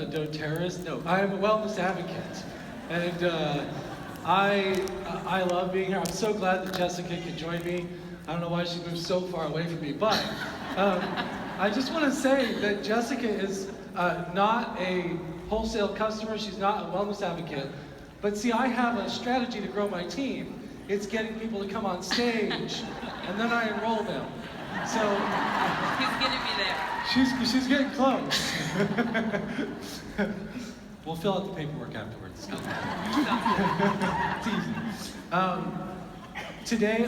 a doTERRist. No, I am a wellness advocate. And I love being here. I'm so glad that Jessica could join me. I don't know why she moved so far away from me, but I just want to say that Jessica is not a wholesale customer. She's not a wellness advocate. But see, I have a strategy to grow my team. It's getting people to come on stage, and then I enroll them. So He's getting me there. she's getting close. We'll fill out the paperwork afterwards. It's easy. Today,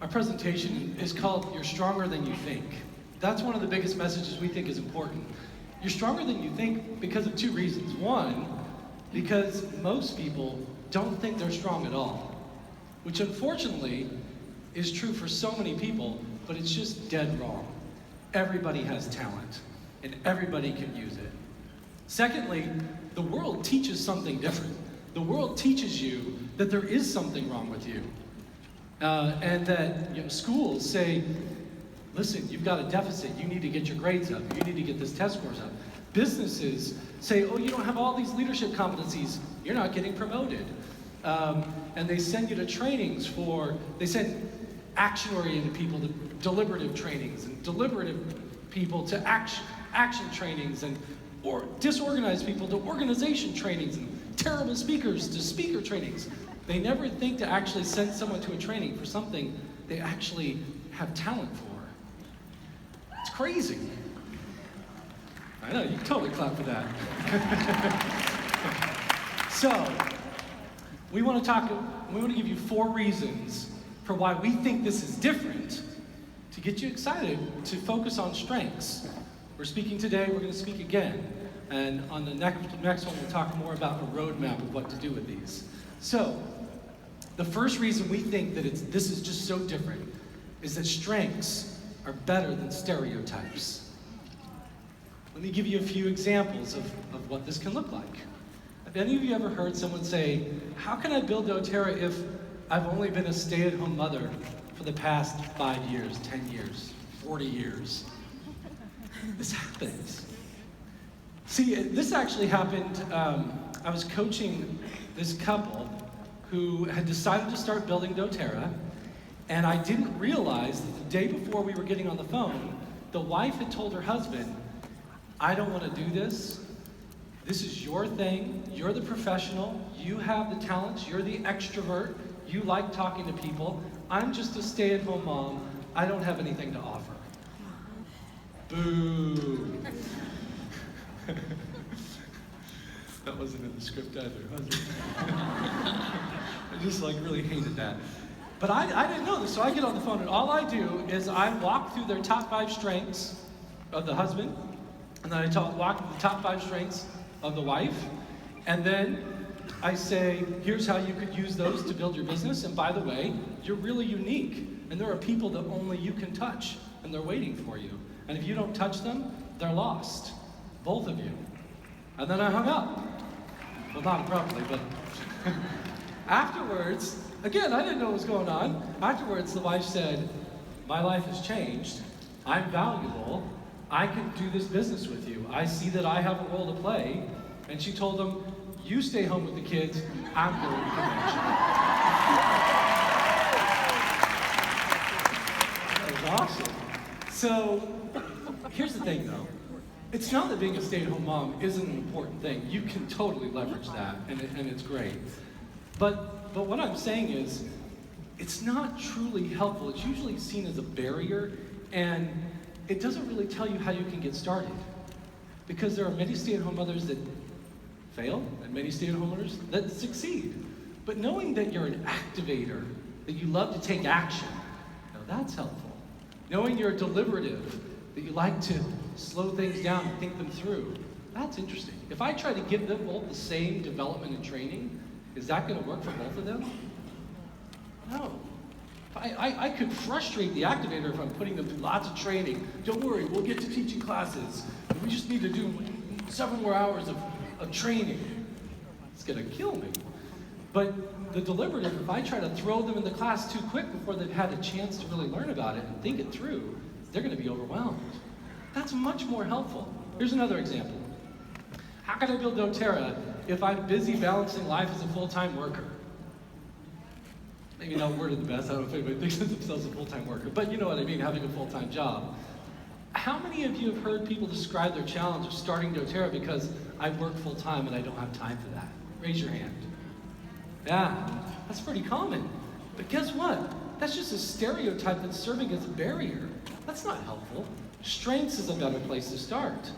our presentation is called "You're Stronger Than You Think." That's one of the biggest messages we think is important. You're stronger than you think because of two reasons. One, because most people don't think they're strong at all, which unfortunately is true for so many people, but it's just dead wrong. Everybody has talent, and everybody can use it. Secondly, the world teaches something different. The world teaches you that there is something wrong with you, and that schools say, listen, you've got a deficit, you need to get your grades up, you need to get this test scores up. Businesses say, oh, you don't have all these leadership competencies, you're not getting promoted. And they send you to trainings they send action-oriented people to deliberative trainings, and deliberative people to action trainings, or disorganized people to organization trainings, and terrible speakers to speaker trainings. They never think to actually send someone to a training for something they actually have talent for. It's crazy. I know, you can totally clap for that. So, we want to give you 4 reasons for why we think this is different, to get you excited to focus on strengths. We're speaking today, we're going to speak again. And on the next one, we'll talk more about a roadmap of what to do with these. So, the first reason we think that this is just so different is that strengths are better than stereotypes. Let me give you a few examples of what this can look like. Have any of you ever heard someone say, how can I build doTERRA if I've only been a stay-at-home mother for the past 5 years, 10 years, 40 years? This happens. See, this actually happened, I was coaching this couple who had decided to start building doTERRA, and I didn't realize that the day before we were getting on the phone, the wife had told her husband, I don't want to do this. This is your thing. You're the professional. You have the talents. You're the extrovert. You like talking to people. I'm just a stay-at-home mom. I don't have anything to offer. Boo. That wasn't in the script either, was it? I just really hated that. But I didn't know this, so I get on the phone, and all I do is I walk through their top 5 strengths of the husband, and then I walk through the top 5 strengths of the wife, and then I say, here's how you could use those to build your business, and by the way, you're really unique, and there are people that only you can touch, and they're waiting for you. And if you don't touch them, they're lost, both of you. And then I hung up. Well, not abruptly, but afterwards, again, I didn't know what was going on. Afterwards, the wife said, my life has changed. I'm valuable. I can do this business with you. I see that I have a role to play. And she told him, you stay home with the kids. I'm going to convention. That was awesome. So, here's the thing though. It's not that being a stay-at-home mom isn't an important thing. You can totally leverage that, and it's great. But what I'm saying is, it's not truly helpful. It's usually seen as a barrier, and it doesn't really tell you how you can get started. Because there are many stay-at-home mothers that fail, and many stay-at-home mothers that succeed. But knowing that you're an activator, that you love to take action, now that's helpful. Knowing you're deliberative, that you like to slow things down and think them through, that's interesting. If I try to give them both the same development and training, is that going to work for both of them? No. I could frustrate the activator if I'm putting them through lots of training. Don't worry, we'll get to teaching classes. We just need to do several more hours of training. It's going to kill me. But the deliberative, if I try to throw them in the class too quick before they've had a chance to really learn about it and think it through, they're going to be overwhelmed. That's much more helpful. Here's another example. How can I build doTERRA if I'm busy balancing life as a full-time worker? Maybe not worded the best. I don't know if anybody thinks of themselves as a full-time worker, but you know what I mean, having a full-time job. How many of you have heard people describe their challenge of starting doTERRA because I work full-time and I don't have time for that? Raise your hand. Yeah, that's pretty common. But guess what? That's just a stereotype that's serving as a barrier. That's not helpful. Strengths is a better place to start.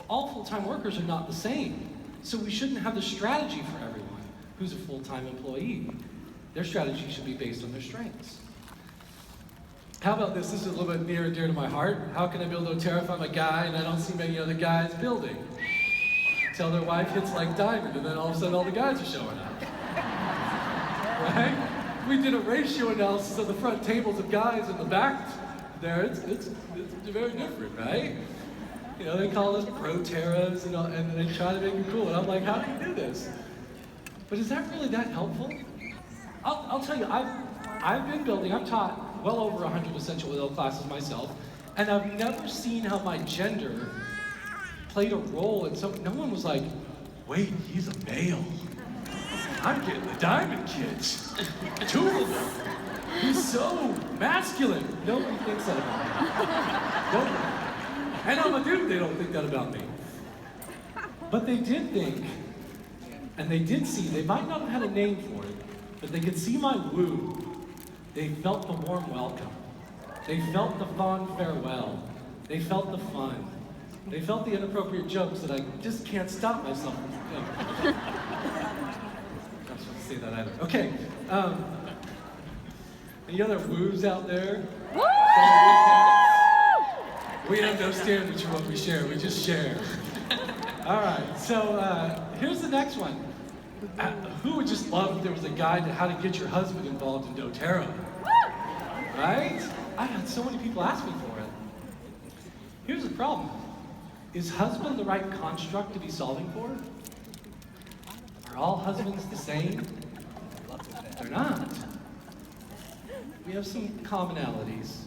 All full-time workers are not the same. So we shouldn't have the strategy for everyone who's a full-time employee. Their strategy should be based on their strengths. How about this? This is a little bit near and dear to my heart. How can I build doTERRA if I'm a guy and I don't see many other guys building? Until their wife hits like diamond, and then all of a sudden all the guys are showing up. Right? We did a ratio analysis of the front tables of guys in the back there. It's very different, right? You know, they call us pro-terras and they try to make it cool. And I'm like, how do you do this? But is that really that helpful? I'll tell you, I've been building, I've taught well over 100 essential oil classes myself, and I've never seen how my gender played a role in some. No one was like, wait, he's a male. I'm getting the diamond kids. Two of them. He's so masculine. Nobody thinks that about me. Nobody. And I'm a dude, they don't think that about me. But they did think, and they did see, they might not have had a name for it, but they could see my woo. They felt the warm welcome. They felt the fond farewell. They felt the fun. They felt the inappropriate jokes that I just can't stop myself from doing. I'm not supposed to say that either. Okay. Any other woos out there? Woo! We have no standards for what we share. We just share. All right. So here's the next one. Who would just love if there was a guide to how to get your husband involved in doTERRA? Right? I've had so many people ask me for it. Here's the problem. Is husband the right construct to be solving for? Are all husbands the same? They're not. We have some commonalities,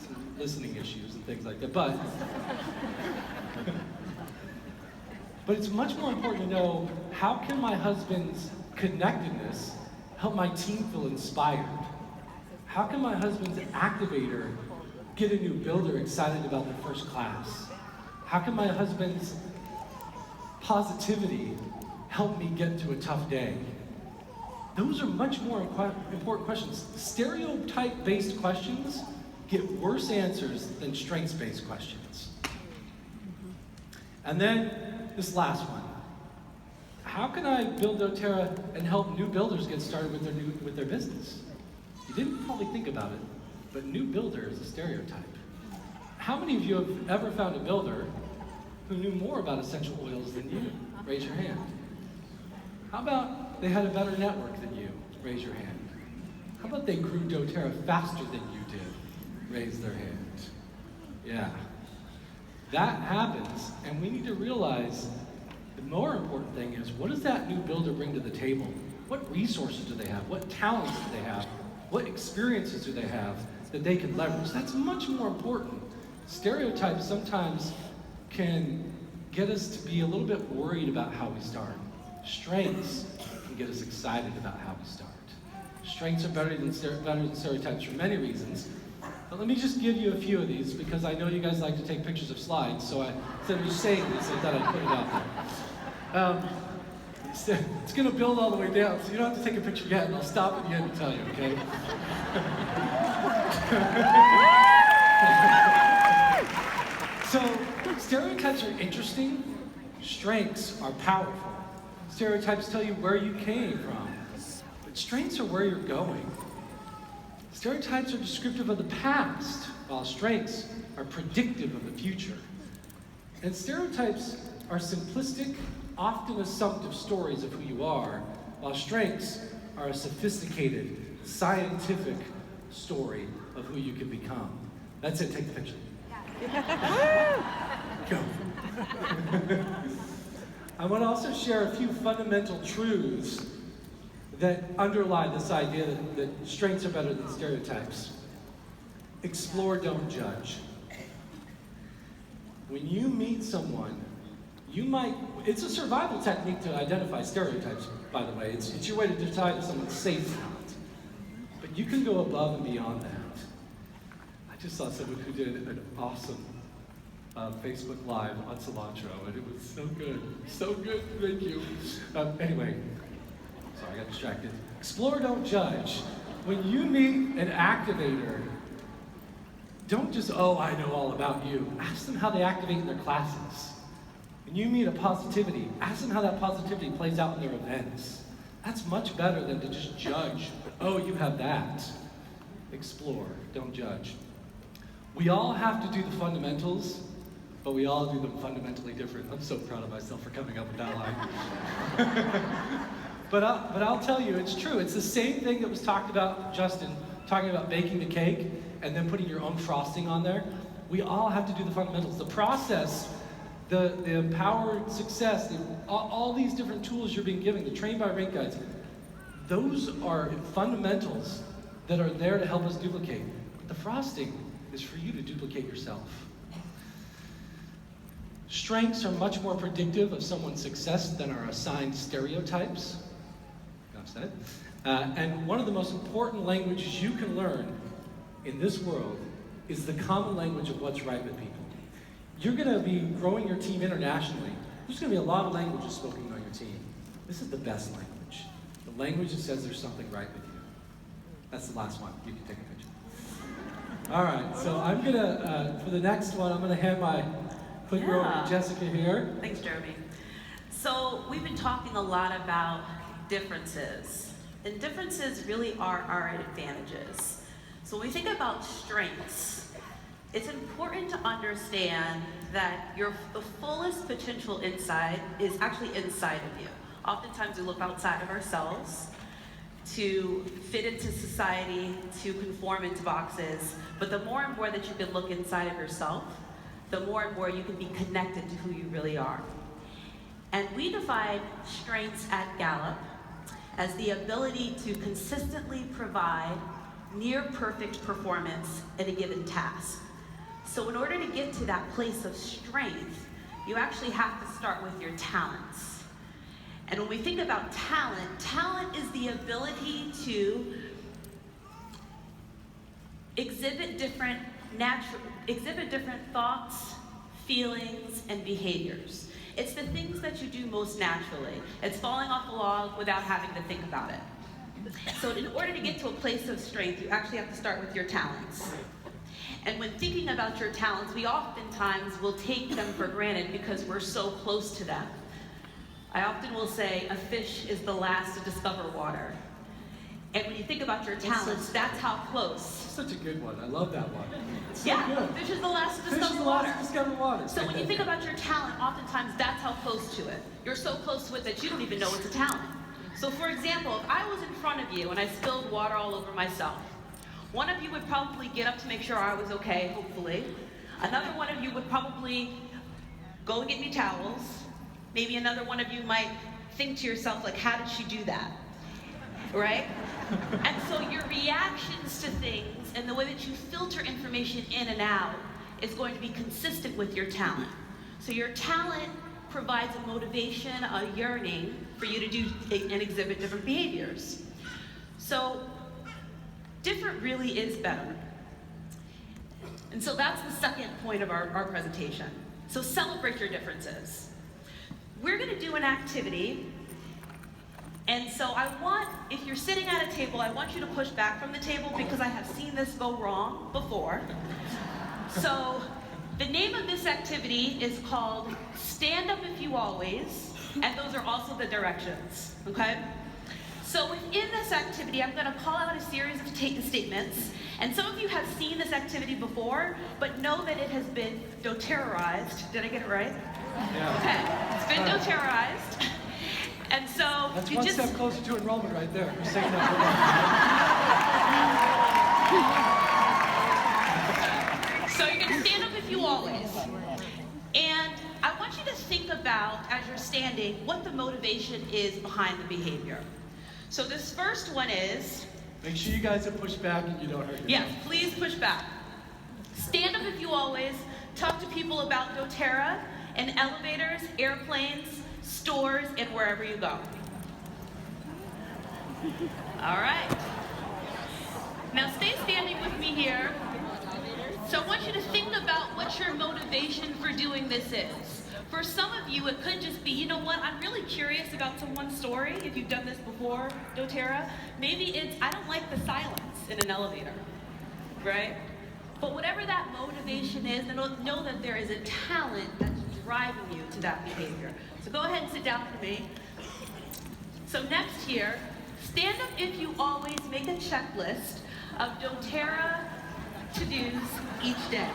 some listening issues and things like that, but it's much more important to know, how can my husband's connectedness help my team feel inspired? How can my husband's activator get a new builder excited about their first class? How can my husband's positivity help me get to a tough day? Those are much more important questions. Stereotype-based questions get worse answers than strengths-based questions. And then this last one. How can I build doTERRA and help new builders get started with their business? You didn't probably think about it, but new builder is a stereotype. How many of you have ever found a builder who knew more about essential oils than you? Raise your hand. How about they had a better network than you? Raise your hand. How about they grew doTERRA faster than you did? Raise their hand. Yeah. That happens, and we need to realize the more important thing is, what does that new builder bring to the table? What resources do they have? What talents do they have? What experiences do they have that they can leverage? That's much more important. Stereotypes sometimes can get us to be a little bit worried about how we start. Strengths can get us excited about how we start. Strengths are better than stereotypes for many reasons. But let me just give you a few of these, because I know you guys like to take pictures of slides, so instead of me saying this, I thought I'd put it out there. It's going to build all the way down, so you don't have to take a picture yet, and I'll stop at the end and tell you, okay? So, stereotypes are interesting. Strengths are powerful. Stereotypes tell you where you came from, but strengths are where you're going. Stereotypes are descriptive of the past, while strengths are predictive of the future. And stereotypes are simplistic, often assumptive stories of who you are, while strengths are a sophisticated, scientific story of who you can become. That's it, take the picture. Go. I want to also share a few fundamental truths that underlie this idea that strengths are better than stereotypes. Explore, don't judge. when you meet someone, you might, it's a survival technique to identify stereotypes, by the way. It's your way to decide if someone's safe or not. But you can go above and beyond that. I just saw someone who did an awesome Facebook Live on cilantro, and it was so good. So good, thank you. Anyway, sorry, I got distracted. Explore, don't judge. When you meet an activator, don't just, oh, I know all about you. Ask them how they activate in their classes. When you meet a positivity, ask them how that positivity plays out in their events. That's much better than to just judge. Oh, you have that. Explore, don't judge. We all have to do the fundamentals, but we all do them fundamentally different. I'm so proud of myself for coming up with that line. But I'll tell you, it's true. It's the same thing that was talked about, Justin, talking about baking the cake and then putting your own frosting on there. We all have to do the fundamentals. The process, the empowered success, all these different tools you're being given, the Train by Rank guides, those are fundamentals that are there to help us duplicate. But the frosting is for you to duplicate yourself. Strengths are much more predictive of someone's success than our assigned stereotypes. Enough said. And one of the most important languages you can learn in this world is the common language of what's right with people. You're going to be growing your team internationally. There's going to be a lot of languages spoken on your team. This is the best language. The language that says there's something right with you. That's the last one. You can take a picture. All right, so I'm going to, for the next one, I'm going to hand my clicker over to Jessica here. Thanks, Jeremy. So we've been talking a lot about differences. And differences really are our advantages. So when we think about strengths, it's important to understand that the fullest potential inside is actually inside of you. Oftentimes we look outside of ourselves to fit into society, to conform into boxes, but the more and more that you can look inside of yourself, the more and more you can be connected to who you really are. And we define strengths at Gallup as the ability to consistently provide near perfect performance in a given task. So in order to get to that place of strength, you actually have to start with your talents. And when we think about talent, talent is the ability to exhibit different thoughts, feelings, and behaviors. It's the things that you do most naturally. It's falling off a log without having to think about it. So in order to get to a place of strength, you actually have to start with your talents. And when thinking about your talents, we oftentimes will take them for granted because we're so close to them. I often will say a fish is the last to discover water. And when you think about your talents, that's how close. Such a good one. I love that one. It's so yeah, good. fish is the last to discover Fish is the water. last to discover water. So when you think about your talent, oftentimes that's how close to it. You're so close to it that you don't even know it's a talent. So for example, if I was in front of you and I spilled water all over myself, one of you would probably get up to make sure I was okay, hopefully. Another one of you would probably go and get me towels. Maybe another one of you might think to yourself, like, how did she do that? Right? And so your reactions to things and the way that you filter information in and out is going to be consistent with your talent. So your talent provides a motivation, a yearning for you to do and exhibit different behaviors. So different really is better. And so that's the second point of our presentation. So celebrate your differences. We're going to do an activity. And so I want, if you're sitting at a table, I want you to push back from the table because I have seen this go wrong before. So the name of this activity is called Stand Up If You Always, and those are also the directions, okay? So within this activity, I'm going to call out a series of statements, and some of you have seen this activity before, but know that it has been DōTERRAized. Did I get it right? Yeah. Okay, it's been DōTERRAized. And so that's you one just step closer to enrollment right there. You're saying that. So you're going to stand up if you always. And I want you to think about, as you're standing, what the motivation is behind the behavior. So this first one is... Make sure you guys are pushed back and you don't hurt yourself. Yes, please push back. Stand up if you always talk to people about doTERRA in elevators, airplanes, stores, and wherever you go. All right. Now stay standing with me here. So I want you to think about what your motivation for doing this is. For some of you, it could just be, you know what, I'm really curious about someone's story. If you've done this before, doTERRA, maybe it's, I don't like the silence in an elevator, right? But whatever that motivation is, know that there is a talent that's driving you to that behavior. So go ahead and sit down for me. So next here, stand up if you always, make a checklist of doTERRA to-dos each day.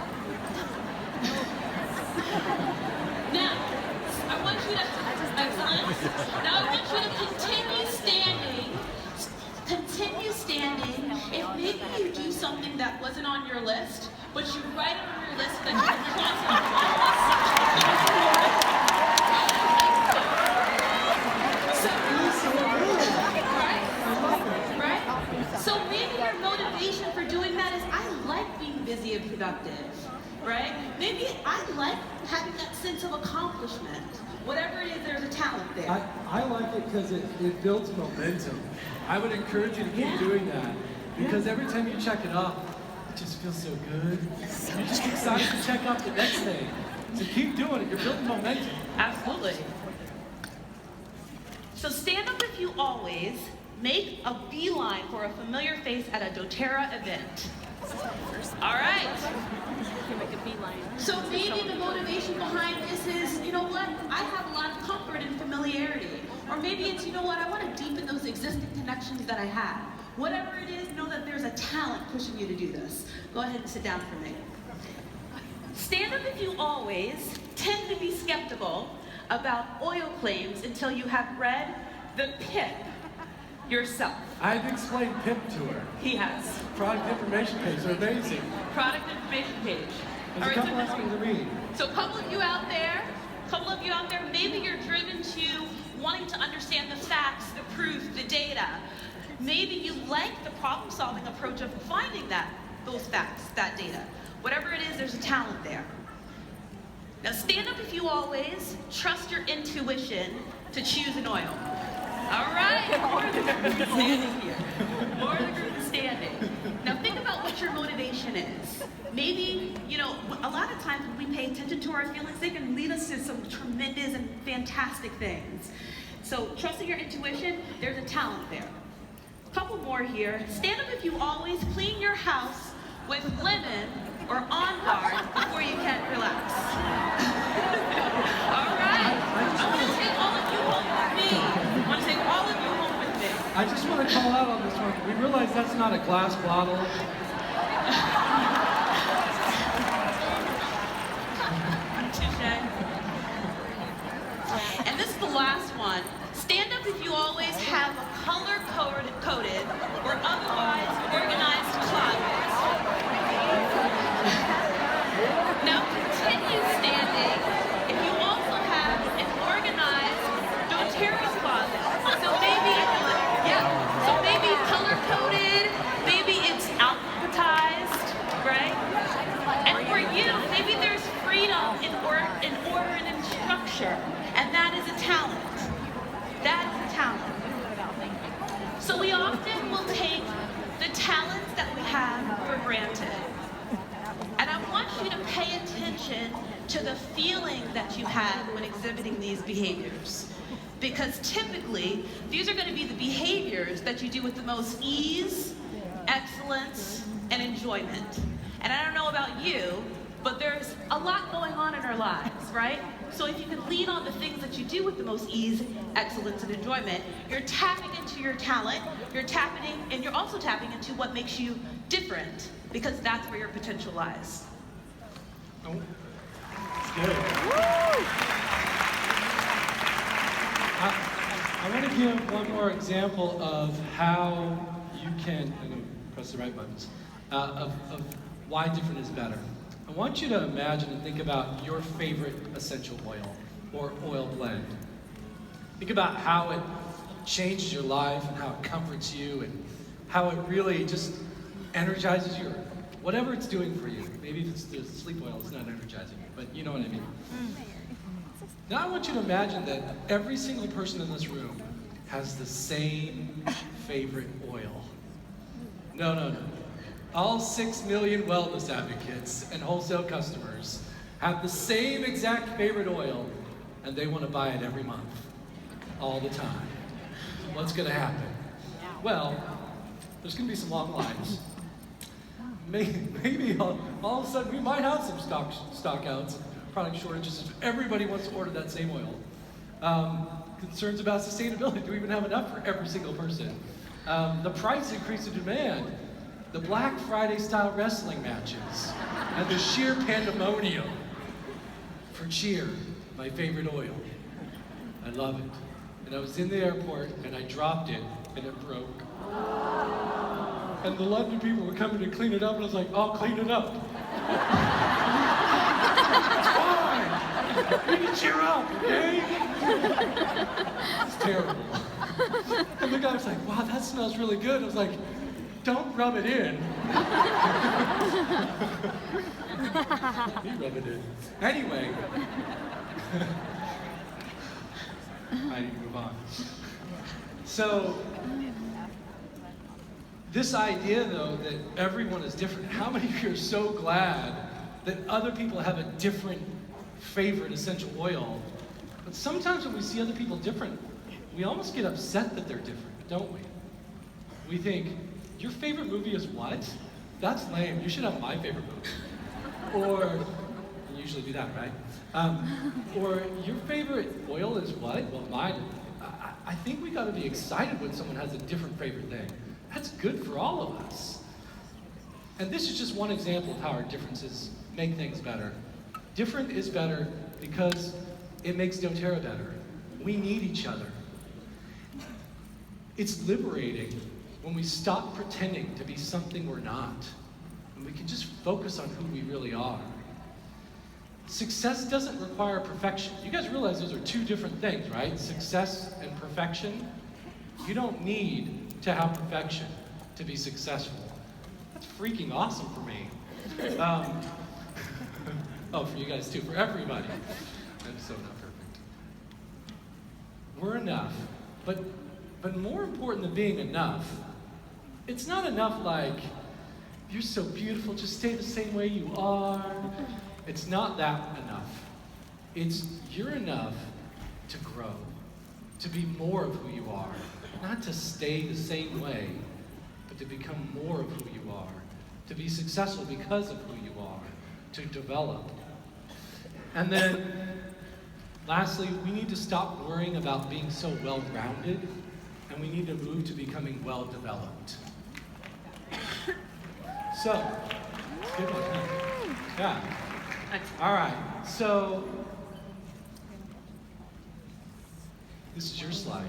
Now, I want you to, excellent. Now I want you to continue standing. Continue standing. If maybe you do something that wasn't on your list, but you write it on your list that you can cross it off. Right? So maybe your motivation for doing that is, I like being busy and productive. Right? Maybe I like having that sense of accomplishment. Whatever it is, there's a talent there. I like it because it builds momentum. I would encourage you to keep doing that, because every time you check it off, it just feels so good. You're just excited to check off the next thing. So keep doing it. You're building momentum. Absolutely. So stand up if you always, make a beeline for a familiar face at a doTERRA event. All right. So maybe the motivation behind this is, you know what, I have a lot of comfort in familiarity. Or maybe it's, you know what, I want to deepen those existing connections that I have. Whatever it is, know that there's a talent pushing you to do this. Go ahead and sit down for me. Stand up if you always tend to be skeptical about oil claims until you have read the PIP yourself. I've explained PIP to her. He has. Product information page, they're amazing. Product information page. There's a couple of things to read. So a couple of you out there, maybe you're driven to wanting to understand the facts, the proof, the data. Maybe you like the problem-solving approach of finding those facts, that data. Whatever it is, there's a talent there. Now stand up if you always trust your intuition to choose an oil. All right, more of the group is standing here. More of the group is standing. Now think about what your motivation is. Maybe, you know, a lot of times when we pay attention to our feelings, they can lead us to some tremendous and fantastic things. So trusting your intuition, there's a talent there. A couple more here. Stand up if you always clean your house with lemon or On Guard before you can relax. All right, I want to take all of you home with me. I want to take all of you home with me. I just want to call out on this one. We realize that's not a glass bottle. And this is the last one. Stand up if you always have a color-coded or otherwise organized closet. Now continue standing if you also have an organized doTERRA closet. So maybe color-coded, maybe it's alphabetized, right? And for you, maybe there's freedom in order and in structure, and that is a talent. That is a talent. So we often will take the talents that we have for granted. And I want you to pay attention to the feeling that you have when exhibiting these behaviors. Because typically, these are going to be the behaviors that you do with the most ease, excellence, and enjoyment. And I don't know about you, but there's a lot going on in our lives, right? So if you can lean on the things that you do with the most ease, excellence, and enjoyment, you're tapping into your talent, and you're also tapping into what makes you different, because that's where your potential lies. Oh, that's good. I want to give one more example of how you can, I'm going to press the right buttons, of why different is better. I want you to imagine and think about your favorite essential oil or oil blend. Think about how it changes your life and how it comforts you and how it really just energizes your whatever it's doing for you. Maybe if it's the sleep oil, it's not energizing you, but you know what I mean. Now I want you to imagine that every single person in this room has the same favorite oil. No. All 6 million wellness advocates and wholesale customers have the same exact favorite oil, and they want to buy it every month, all the time. What's going to happen? Well, there's going to be some long lines. Maybe all of a sudden we might have some stock outs, product shortages if everybody wants to order that same oil. Concerns about sustainability. Do we even have enough for every single person? The price increase in demand. The Black Friday style wrestling matches. And the sheer pandemonium for cheer, my favorite oil. I love it. And I was in the airport and I dropped it and it broke. And the London people were coming to clean it up, and I was like, I'll clean it up. It's fine. We can cheer up, okay? It's terrible. And the guy was like, wow, that smells really good. I was like, don't rub it in. You rub it in. Anyway. I need to move on. So, this idea, though, that everyone is different, how many of you are so glad that other people have a different favorite essential oil? But sometimes when we see other people different, we almost get upset that they're different, don't we? We think, your favorite movie is what? That's lame. You should have my favorite movie. Or, you usually do that, right? Or, your favorite oil is what? Well, mine. I think we got to be excited when someone has a different favorite thing. That's good for all of us. And this is just one example of how our differences make things better. Different is better because it makes doTERRA better. We need each other. It's liberating when we stop pretending to be something we're not, and we can just focus on who we really are. Success doesn't require perfection. You guys realize those are two different things, right? Success and perfection. You don't need to have perfection to be successful. That's freaking awesome for me. Oh, for you guys too, for everybody. I'm so not perfect. We're enough, but more important than being enough, it's not enough like, you're so beautiful, just stay the same way you are. It's not that enough. It's you're enough to grow, to be more of who you are. Not to stay the same way, but to become more of who you are, to be successful because of who you are, to develop. And then, lastly, we need to stop worrying about being so well-rounded, and we need to move to becoming well-developed. So, good one, huh? Yeah. All right, so, this is your slide.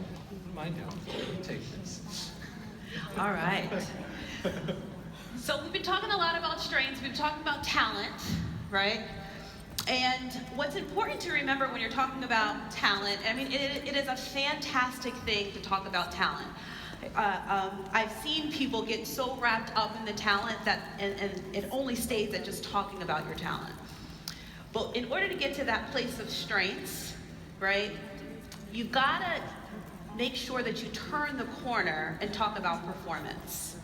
Mine down. Take this. All right. So we've been talking a lot about strengths. We've been talking about talent, right? And what's important to remember when you're talking about talent, I mean, it is a fantastic thing to talk about talent. I've seen people get so wrapped up in the talent that, and it only stays at just talking about your talent. But in order to get to that place of strengths, right, you've got to make sure that you turn the corner and talk about performance.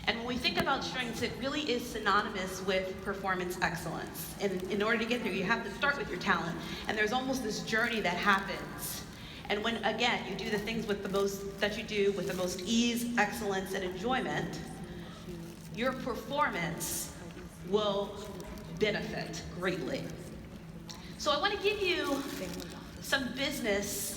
And when we think about strengths, it really is synonymous with performance excellence. And in order to get there, you have to start with your talent. And there's almost this journey that happens. And when, again, you do the things with the most, that you do with the most ease, excellence, and enjoyment, your performance will benefit greatly. So I want to give you some business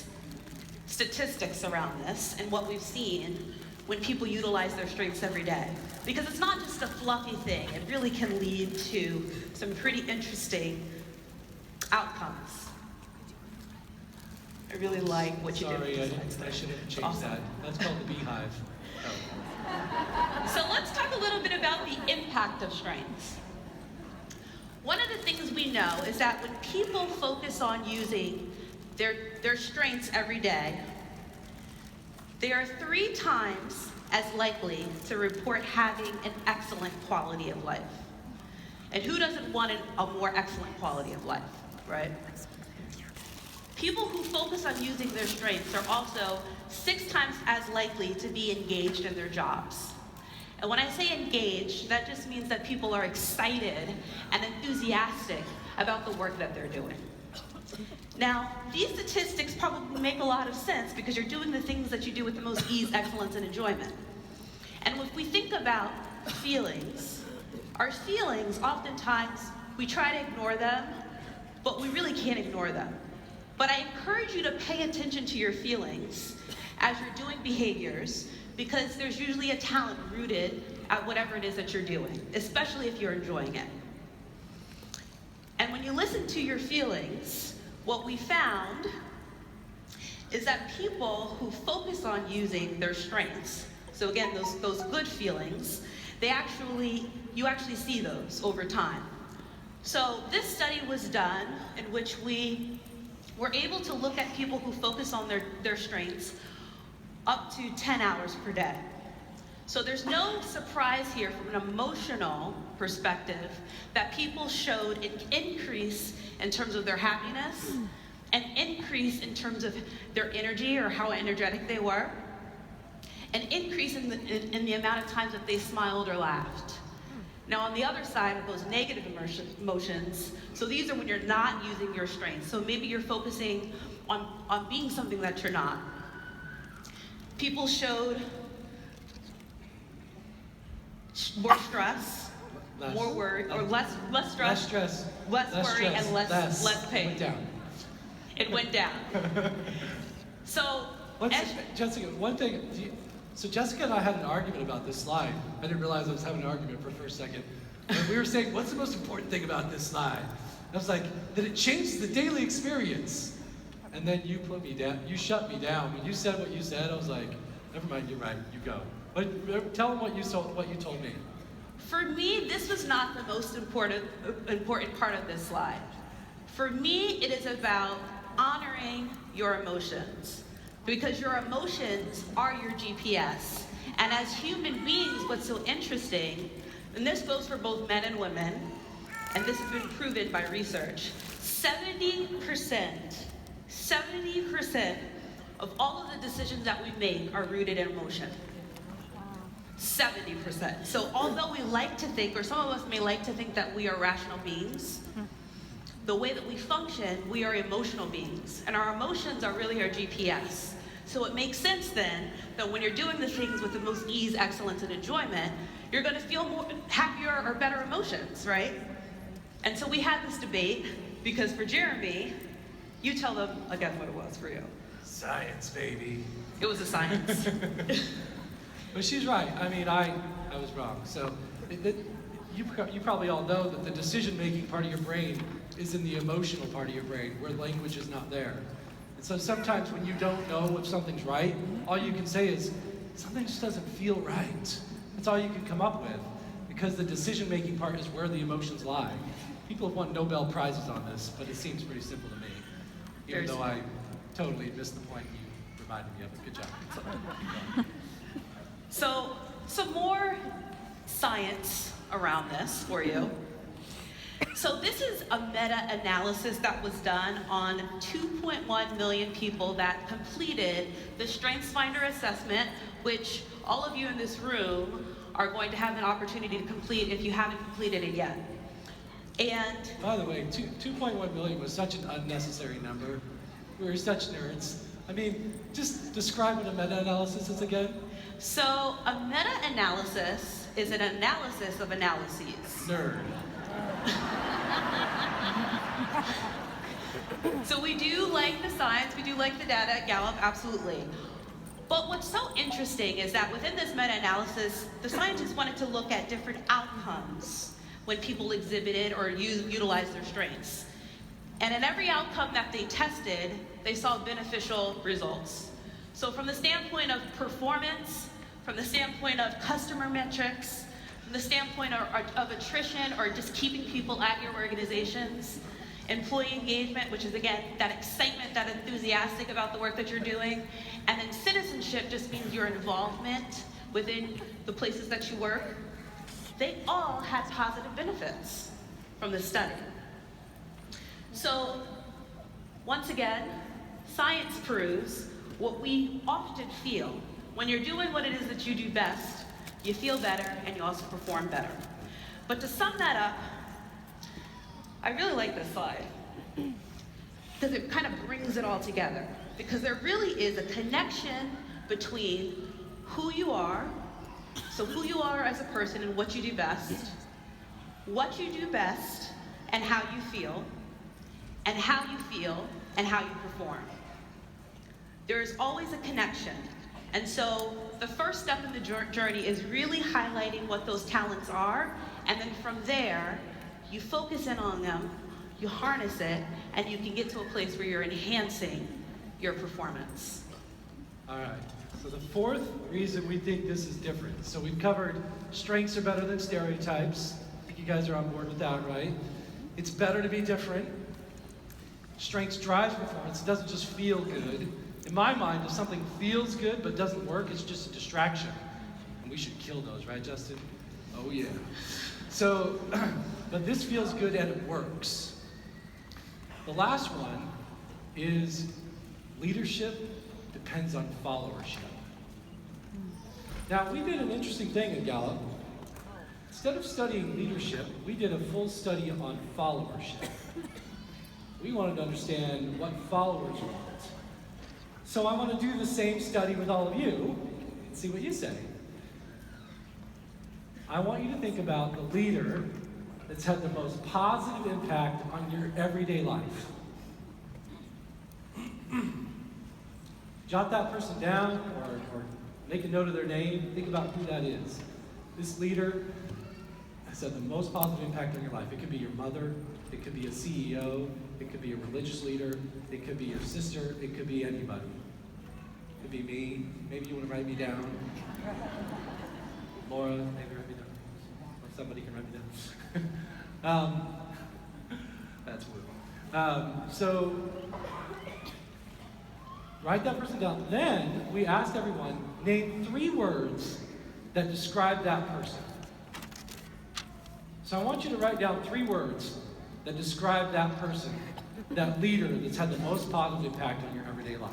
statistics around this and what we've seen when people utilize their strengths every day. Because it's not just a fluffy thing. It really can lead to some pretty interesting outcomes. I really like what you did. Sorry, I should have changed awesome. That. That's called the beehive. Oh. So let's talk a little bit about the impact of strengths. One of the things we know is that when people focus on using their strengths every day, They are 3 times as likely to report having an excellent quality of life. And who doesn't want a more excellent quality of life, right? People who focus on using their strengths are also 6 times as likely to be engaged in their jobs. And when I say engaged, that just means that people are excited and enthusiastic about the work that they're doing. Now, these statistics probably make a lot of sense because you're doing the things that you do with the most ease, excellence, and enjoyment. And if we think about feelings, our feelings, oftentimes, we try to ignore them, but we really can't ignore them. But I encourage you to pay attention to your feelings as you're doing behaviors, because there's usually a talent rooted at whatever it is that you're doing, especially if you're enjoying it. And when you listen to your feelings, what we found is that people who focus on using their strengths, so again, those good feelings, you actually see those over time. So this study was done in which we were able to look at people who focus on their strengths up to 10 hours per day. So there's no surprise here from an emotional perspective that people showed an increase in terms of their happiness, an increase in terms of their energy or how energetic they were, an increase in the amount of times that they smiled or laughed. Now on the other side of those negative emotions, so these are when you're not using your strengths. So maybe you're focusing on being something that you're not. People showed more stress, more worry, or less stress, less worry, and less pain. It went down. So, Jessica, one thing. So Jessica and I had an argument about this slide. I didn't realize I was having an argument for the first second. And we were saying, what's the most important thing about this slide? I was like, that it changes the daily experience. And then you put me down. You shut me down. When you said what you said, I was like, never mind, you're right, you go. But tell them what you told me. For me, this was not the most important part of this slide. For me, it is about honoring your emotions, because your emotions are your GPS. And as human beings, what's so interesting, and this goes for both men and women, and this has been proven by research, 70% of all of the decisions that we make are rooted in emotion. 70%. So although we like to think, or some of us may like to think that we are rational beings, the way that we function, we are emotional beings. And our emotions are really our GPS. So it makes sense then that when you're doing the things with the most ease, excellence, and enjoyment, you're gonna feel more happier or better emotions, right? And so we had this debate because for Jeremy, you tell them again what it was for you. Science, baby. It was a science. But she's right. I mean, I was wrong. So you probably all know that the decision-making part of your brain is in the emotional part of your brain, where language is not there. And so sometimes when you don't know if something's right, all you can say is, something just doesn't feel right. That's all you can come up with, because the decision-making part is where the emotions lie. People have won Nobel Prizes on this, but it seems pretty simple to me, even though I totally missed the point you reminded me of it. Good job. So, some more science around this for you. So this is a meta-analysis that was done on 2.1 million people that completed the Strengths Finder assessment, which all of you in this room are going to have an opportunity to complete if you haven't completed it yet. And by the way, 2.1 million was such an unnecessary number. We were such nerds. I mean, just describe what a meta-analysis is again. So a meta-analysis is an analysis of analyses. Nerd. So we do like the science, we do like the data at Gallup, absolutely. But what's so interesting is that within this meta-analysis, the scientists wanted to look at different outcomes when people exhibited or utilized their strengths. And in every outcome that they tested, they saw beneficial results. So from the standpoint of performance, from the standpoint of customer metrics, from the standpoint of attrition or just keeping people at your organizations, employee engagement, which is again, that excitement, that enthusiastic about the work that you're doing. And then citizenship just means your involvement within the places that you work. They all had positive benefits from this study. So, once again, science proves what we often feel. When you're doing what it is that you do best, you feel better and you also perform better. But to sum that up, I really like this slide because it kind of brings it all together. Because there really is a connection between who you are, so who you are as a person and what you do best and how you feel, and how you feel and how you perform. There is always a connection. And so the first step in the journey is really highlighting what those talents are, and then from there, you focus in on them, you harness it, and you can get to a place where you're enhancing your performance. All right, so the fourth reason we think this is different. So we've covered strengths are better than stereotypes. I think you guys are on board with that, right? It's better to be different. Strengths drives performance. It doesn't just feel good. In my mind, if something feels good but doesn't work, it's just a distraction. And we should kill those, right, Justin? Oh, yeah. So, but this feels good and it works. The last one is leadership depends on followership. Now, we did an interesting thing at Gallup. Instead of studying leadership, we did a full study on followership. We wanted to understand what followers want. So I want to do the same study with all of you and see what you say. I want you to think about the leader that's had the most positive impact on your everyday life. Jot that person down or make a note of their name. Think about who that is. This leader has had the most positive impact on your life. It could be your mother. It could be a CEO. It could be a religious leader. It could be your sister. It could be anybody. It could be me. Maybe you want to write me down. Laura, maybe write me down. Or somebody can write me down. That's weird. So, write that person down. Then, we asked everyone, name 3 words that describe that person. So I want you to write down 3 words that describe that person, that leader that's had the most positive impact on your everyday life.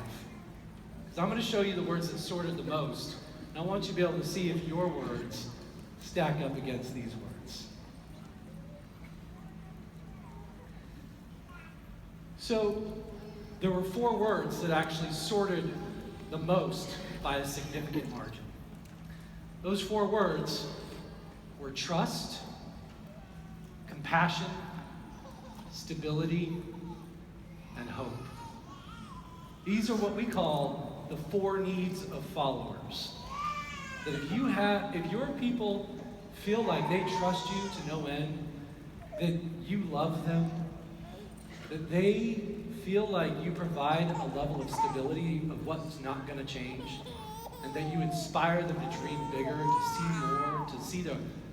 So I'm going to show you the words that sorted the most, and I want you to be able to see if your words stack up against these words. So there were 4 words that actually sorted the most by a significant margin. Those 4 words were trust, compassion, stability, and hope. These are what we call the 4 needs of followers. That if your people feel like they trust you to no end, that you love them, that they feel like you provide a level of stability of what's not going to change, and that you inspire them to dream bigger, to see more, to see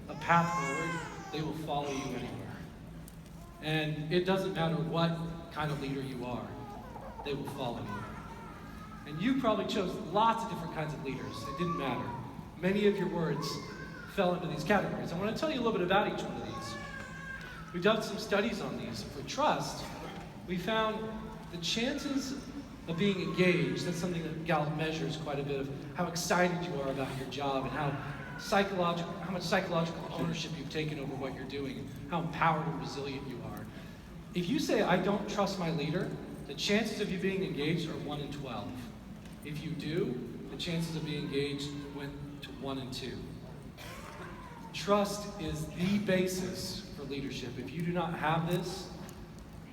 a path forward, they will follow you anywhere. And it doesn't matter what kind of leader you are, they will follow you. And you probably chose lots of different kinds of leaders. It didn't matter. Many of your words fell into these categories. I want to tell you a little bit about each one of these. We've done some studies on these. For trust, we found the chances of being engaged, that's something that Gallup measures quite a bit of how excited you are about your job and how much psychological ownership you've taken over what you're doing, and how empowered and resilient you are. If you say, I don't trust my leader, the chances of you being engaged are 1 in 12. If you do, the chances of being engaged went to 1 in 2. Trust is the basis for leadership. If you do not have this,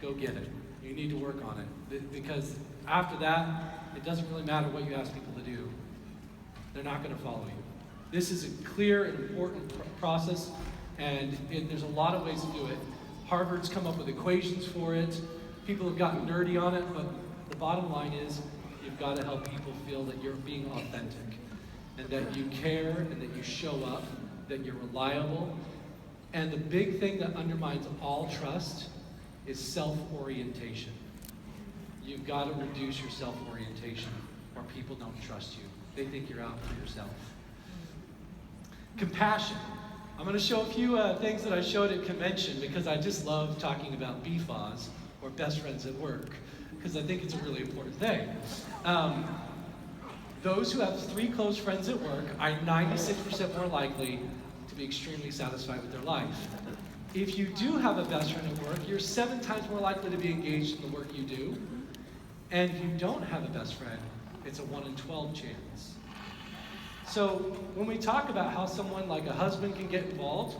go get it. You need to work on it. Because after that, it doesn't really matter what you ask people to do. They're not going to follow you. This is a clear and important process, and there's a lot of ways to do it. Harvard's come up with equations for it. People have gotten nerdy on it, but the bottom line is you've got to help people feel that you're being authentic, and that you care, and that you show up, that you're reliable. And the big thing that undermines all trust is self-orientation. You've got to reduce your self-orientation or people don't trust you. They think you're out for yourself. Compassion. I'm going to show a few things that I showed at convention because I just love talking about BFAs, or best friends at work, because I think it's a really important thing. Those who have 3 close friends at work are 96% more likely to be extremely satisfied with their life. If you do have a best friend at work, you're 7 times more likely to be engaged in the work you do. And if you don't have a best friend, it's a 1 in 12 chance. So when we talk about how someone like a husband can get involved,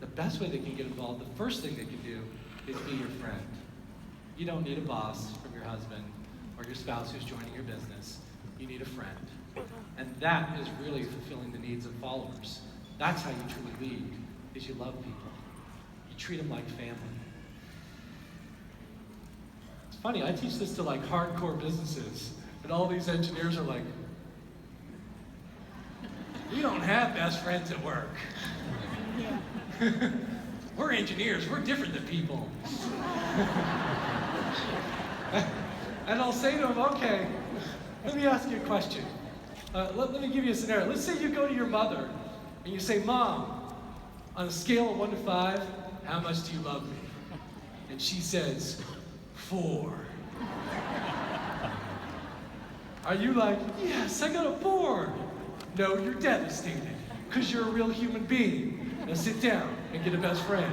the best way they can get involved, the first thing they can do is be your friend. You don't need a boss from your husband or your spouse who's joining your business. You need a friend. And that is really fulfilling the needs of followers. That's how you truly lead, is you love people. You treat them like family. It's funny, I teach this to like hardcore businesses, and all these engineers are like, we don't have best friends at work. We're engineers, we're different than people. And I'll say to them, okay, let me ask you a question. Let me give you a scenario. Let's say you go to your mother and you say, Mom, on a scale of 1 to 5, how much do you love me? And she says, 4. Are you like, yes, I got a 4? No, you're devastated, because you're a real human being. Now sit down and get a best friend.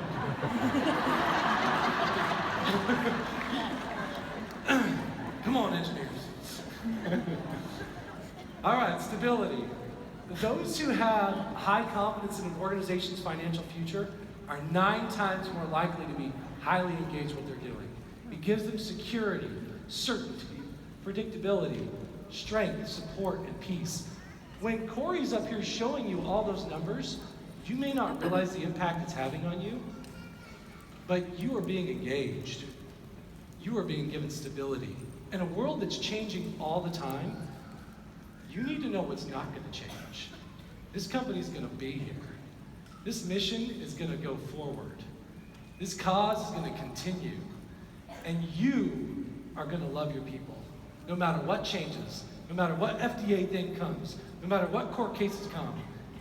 Come on, engineers. All right, stability. Those who have high confidence in an organization's financial future are 9 times more likely to be highly engaged with what they're doing. It gives them security, certainty, predictability, strength, support, and peace. When Corey's up here showing you all those numbers, you may not realize the impact it's having on you, but you are being engaged. You are being given stability. In a world that's changing all the time, you need to know what's not going to change. This company's going to be here. This mission is going to go forward. This cause is going to continue. And you are going to love your people, no matter what changes, no matter what FDA thing comes, no matter what court cases come.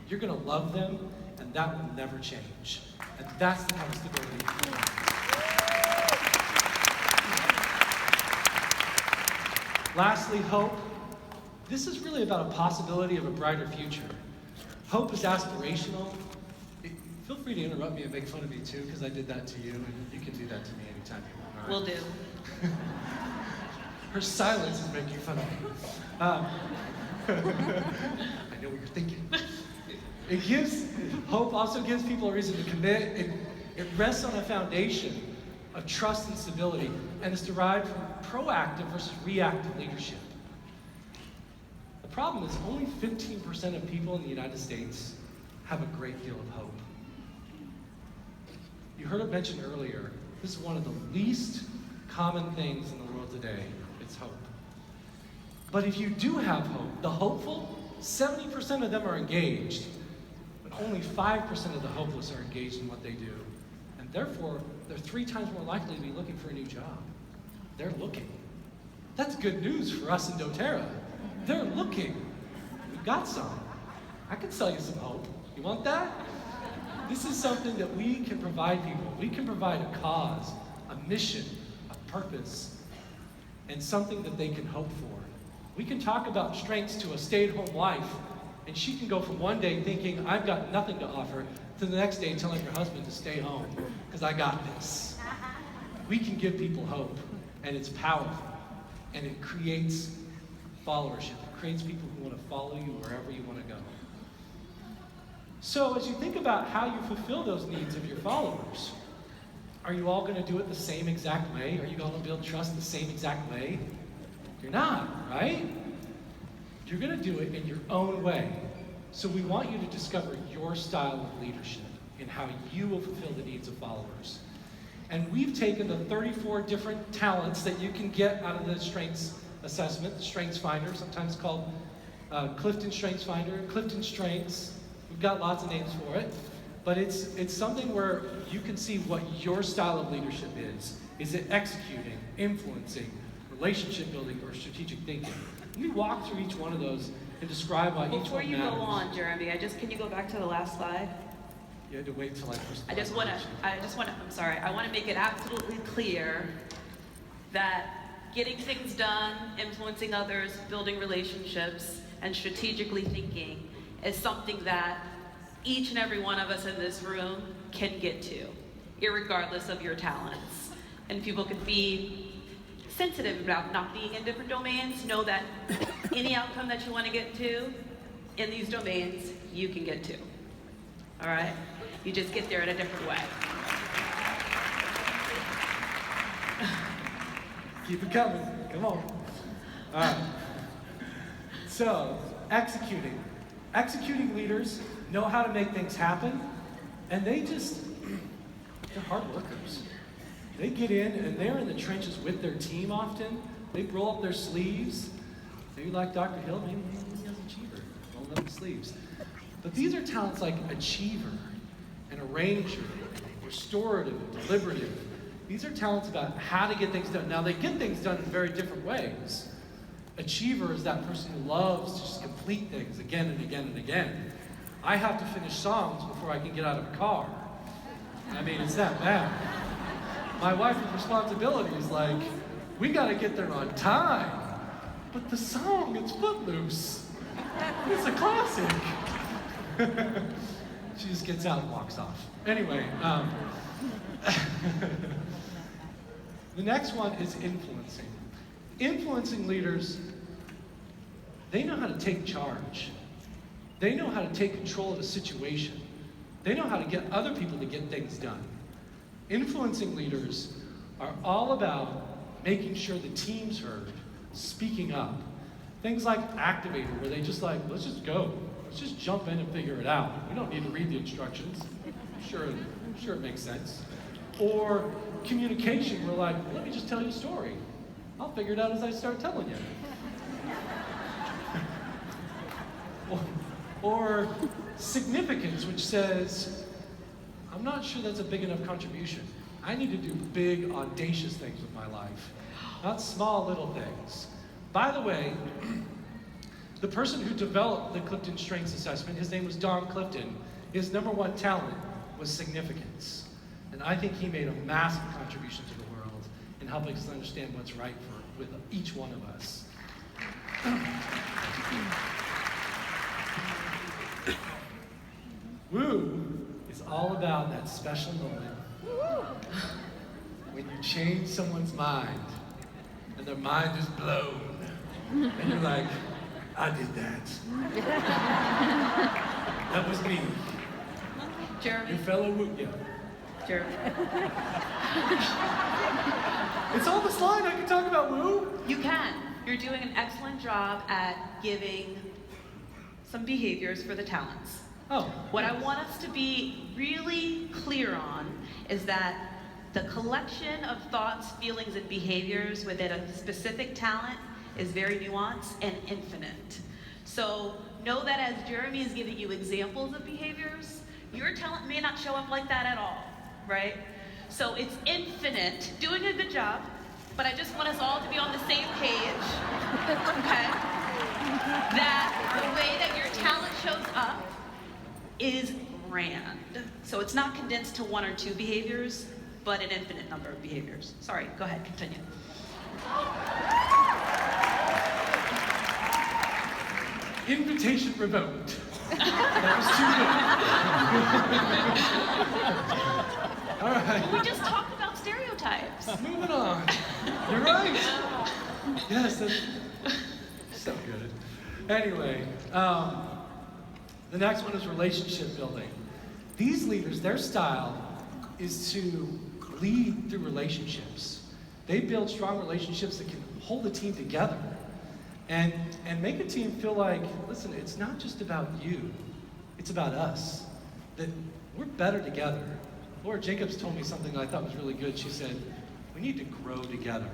You're going to love them, and that will never change. And that's the kind of stability you need. Lastly, hope. This is really about a possibility of a brighter future. Hope is aspirational. Feel free to interrupt me and make fun of me too, because I did that to you, and you can do that to me anytime you want. Right? Will do. Her silence is making fun of me. I know what you're thinking. Hope also gives people a reason to commit. It rests on a foundation of trust and stability, and it's derived from proactive versus reactive leadership. The problem is only 15% of people in the United States have a great deal of hope. You heard it mentioned earlier, this is one of the least common things in the world today. It's hope. But if you do have hope, the hopeful, 70% of them are engaged, but only 5% of the hopeless are engaged in what they do. And therefore, they're 3 times more likely to be looking for a new job. They're looking. That's good news for us in DōTERRA. They're looking. We've got some. I can sell you some hope. You want that? This is something that we can provide people. We can provide a cause, a mission, a purpose, and something that they can hope for. We can talk about strengths to a stay-at-home wife, and she can go from one day thinking, I've got nothing to offer, to the next day telling her husband to stay home, because I got this. We can give people hope, and it's powerful, and it creates followership. It creates people who want to follow you wherever you want to go. So as you think about how you fulfill those needs of your followers, are you all going to do it the same exact way? Are you going to build trust the same exact way? You're not, right? You're going to do it in your own way. So we want you to discover your style of leadership and how you will fulfill the needs of followers. And we've taken the 34 different talents that you can get out of the strengths assessment, the Strengths Finder, sometimes called Clifton Strengths Finder, Clifton Strengths. We've got lots of names for it. but it's something where you can see what your style of leadership is. Is it executing, influencing, relationship building, or strategic thinking? Let me walk through each one of those and describe why each one matters. Before you go on, Jeremy, can you go back to the last slide? You had to wait till I first. I want to make it absolutely clear that getting things done, influencing others, building relationships, and strategically thinking is something that each and every one of us in this room can get to, irregardless of your talents. And people can be sensitive about not being in different domains. Know that any outcome that you want to get to in these domains, you can get to. All right? You just get there in a different way. Keep it coming. Come on. All right. So, executing. Executing leaders know how to make things happen, and they're hard workers. They get in, and they're in the trenches with their team often. They roll up their sleeves. Maybe like Dr. Hill, maybe he has achiever, rolling up his sleeves. But these are talents like achiever, and arranger, restorative, and deliberative. These are talents about how to get things done. Now, they get things done in very different ways. Achiever is that person who loves to just complete things again and again and again. I have to finish songs before I can get out of a car. I mean, it's that bad. My wife's responsibility is like, we gotta get there on time. But the song, it's Footloose. It's a classic. She just gets out and walks off. Anyway, the next one is influencing. Influencing leaders, they know how to take charge. They know how to take control of the situation. They know how to get other people to get things done. Influencing leaders are all about making sure the team's heard, speaking up. Things like activator, where they just like, let's just go. Let's just jump in and figure it out. We don't need to read the instructions. I'm sure it makes sense. Or communication, we're like, let me just tell you a story. I'll figure it out as I start telling you. Or significance, which says, I'm not sure that's a big enough contribution. I need to do big, audacious things with my life, not small little things. By the way, the person who developed the Clifton Strengths Assessment, his name was Don Clifton. His #1 talent was significance. And I think he made a massive contribution to the world in helping us understand what's right with each one of us. Woo is all about that special moment when you change someone's mind and their mind is blown. And you're like, I did that. That was me. Jeremy? Your fellow woo, yeah. Jeremy? It's on the slide, I can talk about woo. You can. You're doing an excellent job at giving some behaviors for the talents. Oh. What I want us to be really clear on is that the collection of thoughts, feelings, and behaviors within a specific talent is very nuanced and infinite. So know that as Jeremy is giving you examples of behaviors, your talent may not show up like that at all, right? So it's infinite, doing a good job, but I just want us all to be on the same page, okay? That the way that your talent shows up is grand. So it's not condensed to 1 or 2 behaviors, but an infinite number of behaviors. Sorry, go ahead, continue. Invitation revoked. That was too good. All right. We just talked about stereotypes. Moving on. You're right. Yes, that's so good. Anyway, the next one is relationship building. These leaders, their style is to lead through relationships. They build strong relationships that can hold the team together and make a team feel like, listen, it's not just about you, it's about us, that we're better together. Laura Jacobs told me something that I thought was really good. She said, we need to grow together.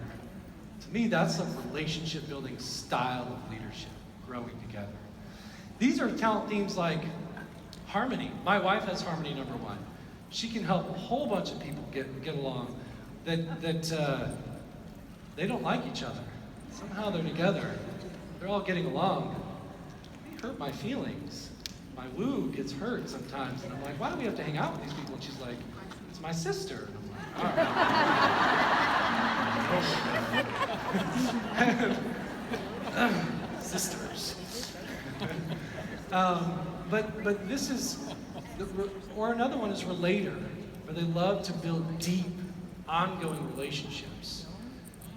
To me, that's a relationship building style of leadership, growing together. These are talent themes like Harmony. My wife has harmony number one. She can help a whole bunch of people get along that they don't like each other. Somehow they're together. They're all getting along. They hurt my feelings. My woo gets hurt sometimes, and I'm like, why do we have to hang out with these people? And she's like, it's my sister. And I'm like, all right. Sisters. But this is, or another one is relator, where they love to build deep, ongoing relationships.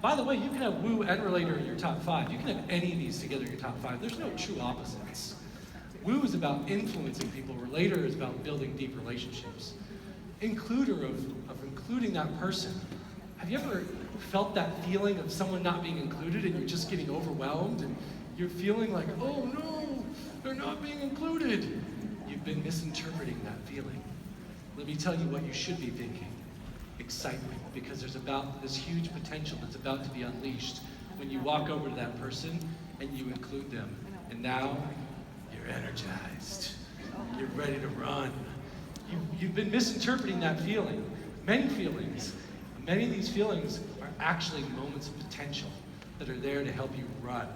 By the way, you can have woo and relator in your top 5. You can have any of these together in your top 5. There's no true opposites. Woo is about influencing people. Relator is about building deep relationships. Includer of including that person. Have you ever felt that feeling of someone not being included and you're just getting overwhelmed and you're feeling like, oh no, they're not being included? You've been misinterpreting that feeling. Let me tell you what you should be thinking. Excitement, because there's about this huge potential that's about to be unleashed when you walk over to that person and you include them. And now you're energized. You're ready to run. You've been misinterpreting that feeling. Many feelings. Many of these feelings are actually moments of potential that are there to help you run.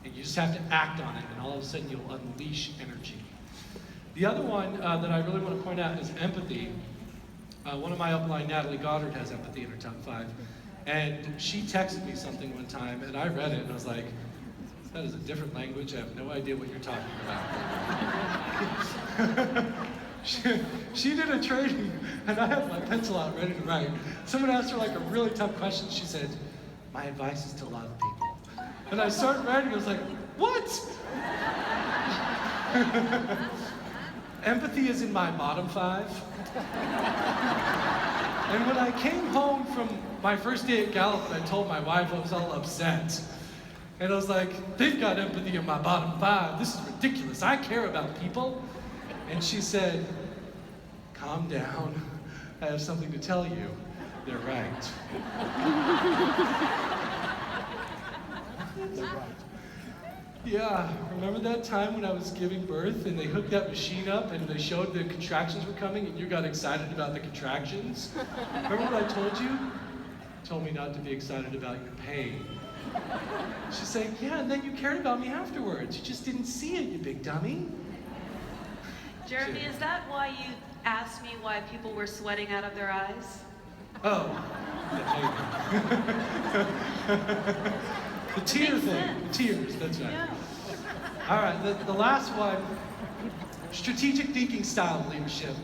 And you just have to act on it, and all of a sudden you'll unleash energy. The other one that I really want to point out is empathy. One of my upline, Natalie Goddard, has empathy in her top 5. And she texted me something one time, and I read it, and I was like, that is a different language. I have no idea what you're talking about. She did a training, and I had my pencil out ready to write. Someone asked her like a really tough question. She said, my advice is to love people. And I started writing, I was like, what? Empathy is in my bottom 5. And when I came home from my first day at Gallup, and I told my wife, I was all upset. And I was like, they've got empathy in my bottom 5. This is ridiculous. I care about people. And she said, calm down. I have something to tell you. They're right. They're right. Yeah, remember that time when I was giving birth and they hooked that machine up and they showed the contractions were coming and you got excited about the contractions? Remember what I told you? You told me not to be excited about your pain. She's saying, yeah, and then you cared about me afterwards. You just didn't see it, you big dummy. Jeremy, is that why you asked me why people were sweating out of their eyes? Oh. The tear thing. The tears, that's right. Yeah. All right, the last one, strategic thinking style of leadership.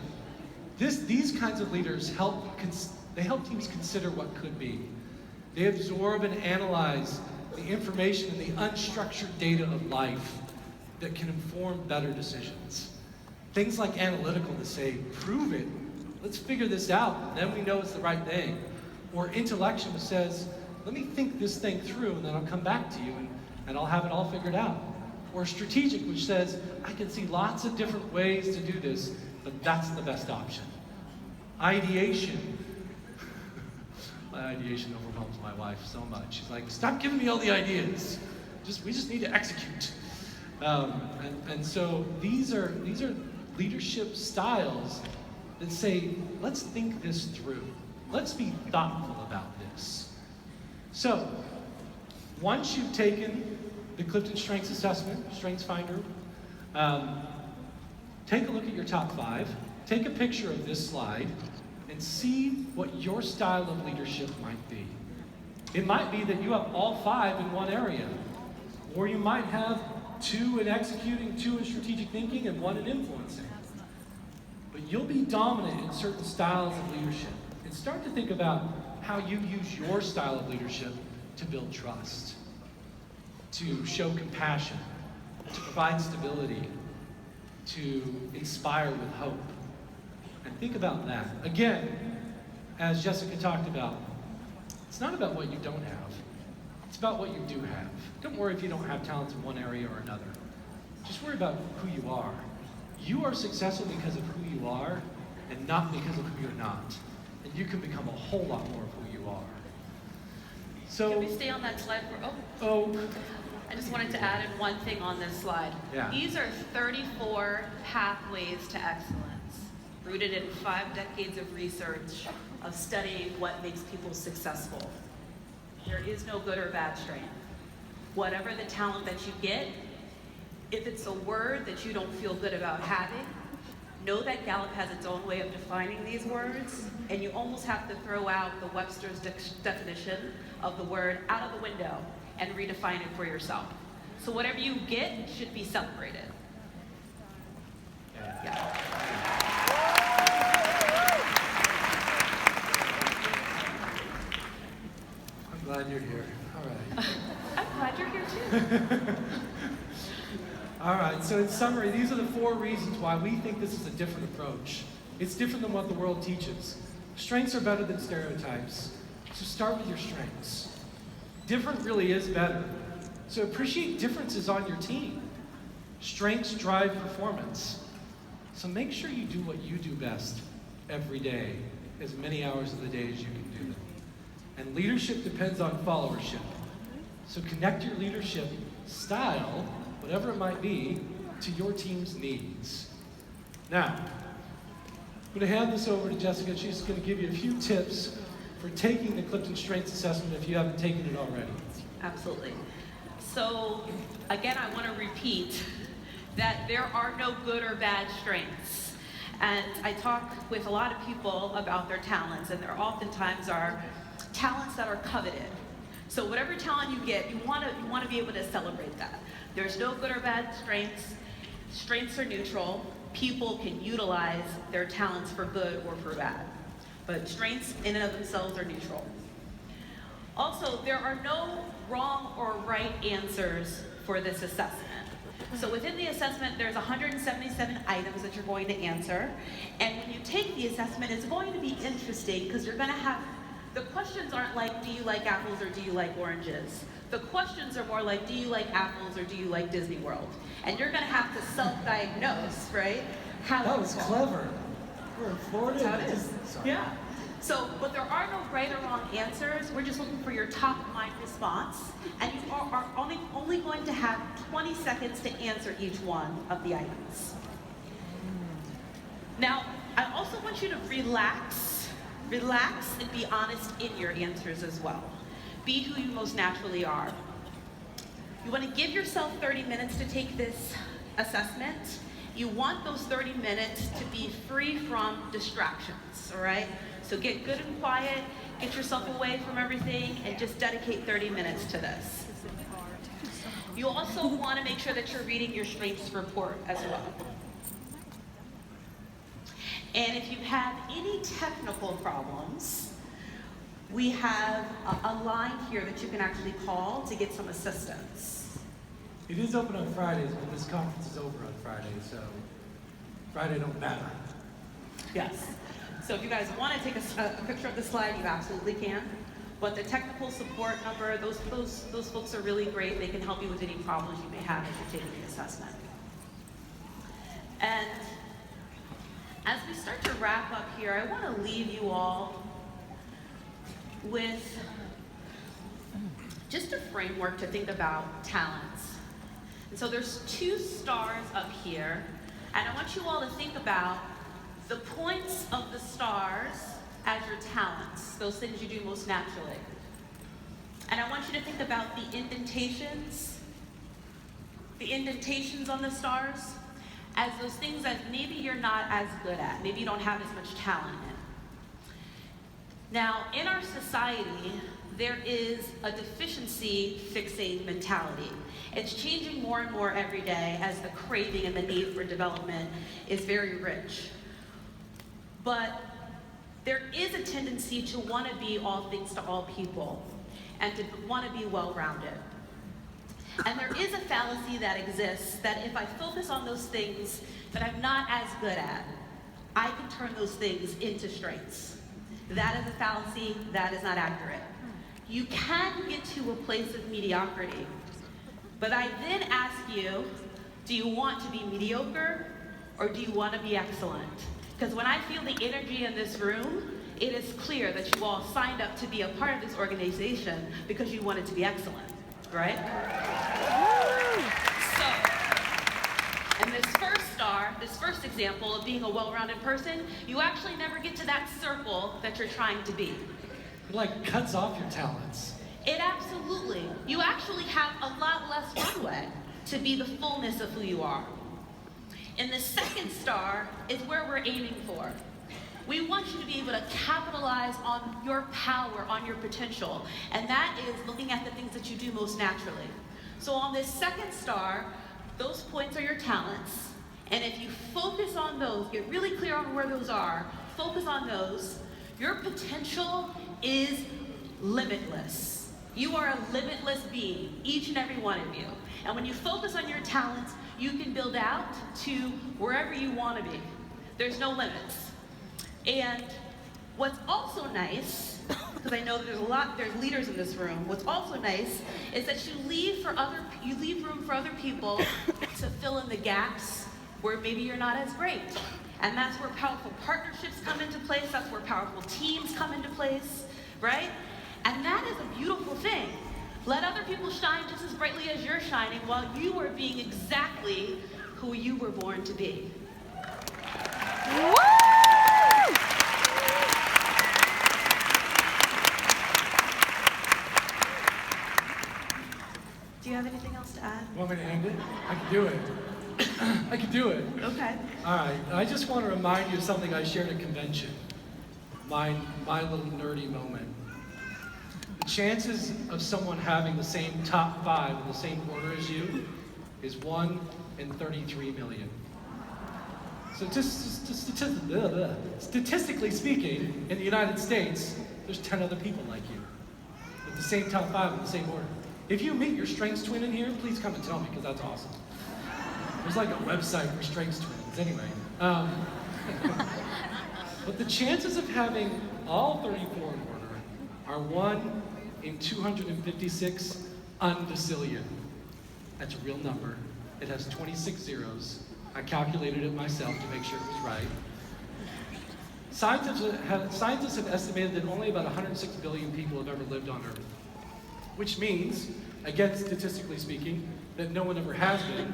These kinds of leaders help teams consider what could be. They absorb and analyze the information and the unstructured data of life that can inform better decisions. Things like analytical to say, prove it, let's figure this out, and then we know it's the right thing. Or intellectual that says, let me think this thing through and then I'll come back to you and I'll have it all figured out. Or strategic, which says, I can see lots of different ways to do this, but that's the best option. Ideation. My ideation overwhelms my wife so much. She's like, stop giving me all the ideas. We just need to execute. And so these are leadership styles that say, let's think this through. Let's be thoughtful about this. So, once you've taken the Clifton Strengths Assessment, Strengths Finder, take a look at your top 5, take a picture of this slide, and see what your style of leadership might be. It might be that you have all 5 in one area, or you might have 2 in executing, 2 in strategic thinking, and 1 in influencing. But you'll be dominant in certain styles of leadership. And start to think about how you use your style of leadership to build trust, to show compassion, to provide stability, to inspire with hope. And think about that. Again, as Jessica talked about, it's not about what you don't have. It's about what you do have. Don't worry if you don't have talents in one area or another. Just worry about who you are. You are successful because of who you are and not because of who you're not. And you can become a whole lot more of who you are. So, Can we stay on that slide for, I just wanted to add in one thing on this slide. Yeah. These are 34 pathways to excellence, rooted in 5 decades of research of studying what makes people successful. There is no good or bad strength. Whatever the talent that you get, if it's a word that you don't feel good about having, know that Gallup has its own way of defining these words, and you almost have to throw out the Webster's definition of the word out of the window and redefine it for yourself. So whatever you get should be celebrated. Yeah. I'm glad you're here. All right. I'm glad you're here too. All right, so in summary, these are the 4 reasons why we think this is a different approach. It's different than what the world teaches. Strengths are better than stereotypes. So start with your strengths. Different really is better. So appreciate differences on your team. Strengths drive performance. So make sure you do what you do best every day, as many hours of the day as you can do it. And leadership depends on followership. So connect your leadership style, whatever it might be, to your team's needs. Now, I'm going to hand this over to Jessica. She's going to give you a few tips for taking the Clifton Strengths Assessment if you haven't taken it already. Absolutely. So, again, I want to repeat that there are no good or bad strengths. And I talk with a lot of people about their talents, and there oftentimes are talents that are coveted. So whatever talent you get, you want to be able to celebrate that. There's no good or bad strengths. Strengths are neutral. People can utilize their talents for good or for bad. But strengths in and of themselves are neutral. Also, there are no wrong or right answers for this assessment. So within the assessment, there's 177 items that you're going to answer. And when you take the assessment, it's going to be interesting because you're going to have, the questions aren't like, do you like apples or do you like oranges? The questions are more like, do you like apples or do you like Disney World? And you're going to have to self-diagnose, right? That was clever. We're in Florida. That's how it is. Sorry. Yeah. So, but there are no right or wrong answers. We're just looking for your top of mind response. And you are only going to have 20 seconds to answer each one of the items. Now, I also want you to relax and be honest in your answers as well. Be who you most naturally are. You want to give yourself 30 minutes to take this assessment. You want those 30 minutes to be free from distractions, all right? So get good and quiet, get yourself away from everything, and just dedicate 30 minutes to this. You also want to make sure that you're reading your strengths report as well. And if you have any technical problems, we have a line here that you can actually call to get some assistance. It is open on Fridays, but this conference is over on Friday, so Friday don't matter. Yes. So if you guys want to take a picture of the slide, you absolutely can. But the technical support number, those folks are really great. They can help you with any problems you may have as you're taking the assessment. And as we start to wrap up here, I want to leave you all with just a framework to think about talents. And so there's 2 stars up here, and I want you all to think about the points of the stars as your talents, those things you do most naturally. And I want you to think about the indentations on the stars as those things that maybe you're not as good at, maybe you don't have as much talent in. Now, in our society, there is a deficiency fixing mentality. It's changing more and more every day as the craving and the need for development is very rich. But there is a tendency to want to be all things to all people and to want to be well-rounded. And there is a fallacy that exists that if I focus on those things that I'm not as good at, I can turn those things into strengths. That is a fallacy. That is not accurate. You can get to a place of mediocrity. But I then ask you, do you want to be mediocre or do you want to be excellent? Because when I feel the energy in this room, it is clear that you all signed up to be a part of this organization because you wanted to be excellent, right? And this first star, this first example of being a well-rounded person, you actually never get to that circle that you're trying to be. It like cuts off your talents. It absolutely. You actually have a lot less runway to be the fullness of who you are. And the second star is where we're aiming for. We want you to be able to capitalize on your power, on your potential. And that is looking at the things that you do most naturally. So on this second star, those points are your talents. And if you focus on those, get really clear on where those are, focus on those, your potential is limitless. You are a limitless being, each and every one of you. And when you focus on your talents, you can build out to wherever you want to be. There's no limits. And what's also nice, because I know that there's leaders in this room, what's also nice is that you leave room for other people to fill in the gaps where maybe you're not as great. And that's where powerful partnerships come into place, that's where powerful teams come into place, right? And that is a beautiful thing. Let other people shine just as brightly as you're shining while you are being exactly who you were born to be. Woo! Do you have anything else to add? Want me to end it? I can do it. I can do it. Okay. All right. I just want to remind you of something I shared at convention. My little nerdy moment. The chances of someone having the same top 5 in the same order as you is 1 in 33 million. So statistically speaking, in the United States, there's 10 other people like you with the same top 5 in the same order. If you meet your strengths twin in here, please come and tell me, because that's awesome. There's like a website for strengths twins. Anyway. But the chances of having all 34 in order are 1 in 256 undecillion. That's a real number. It has 26 zeros. I calculated it myself to make sure it was right. Scientists have estimated that only about 106 billion people have ever lived on Earth. Which means, again, statistically speaking, that no one ever has been,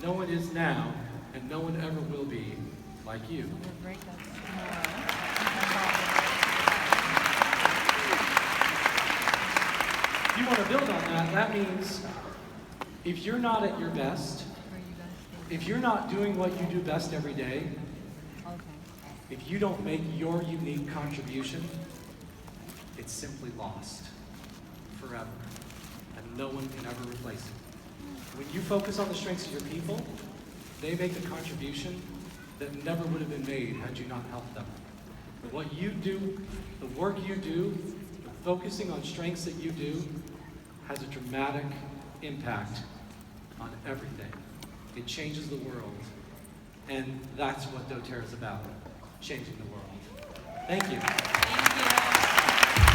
no one is now, and no one ever will be like you. If you want to build on that, that means if you're not at your best, if you're not doing what you do best every day, if you don't make your unique contribution, it's simply lost forever, and no one can ever replace it. When you focus on the strengths of your people, they make a contribution that never would have been made had you not helped them. But what you do, the work you do, the focusing on strengths that you do, has a dramatic impact on everything. It changes the world, and that's what DōTERRA is about, changing the world. Thank you.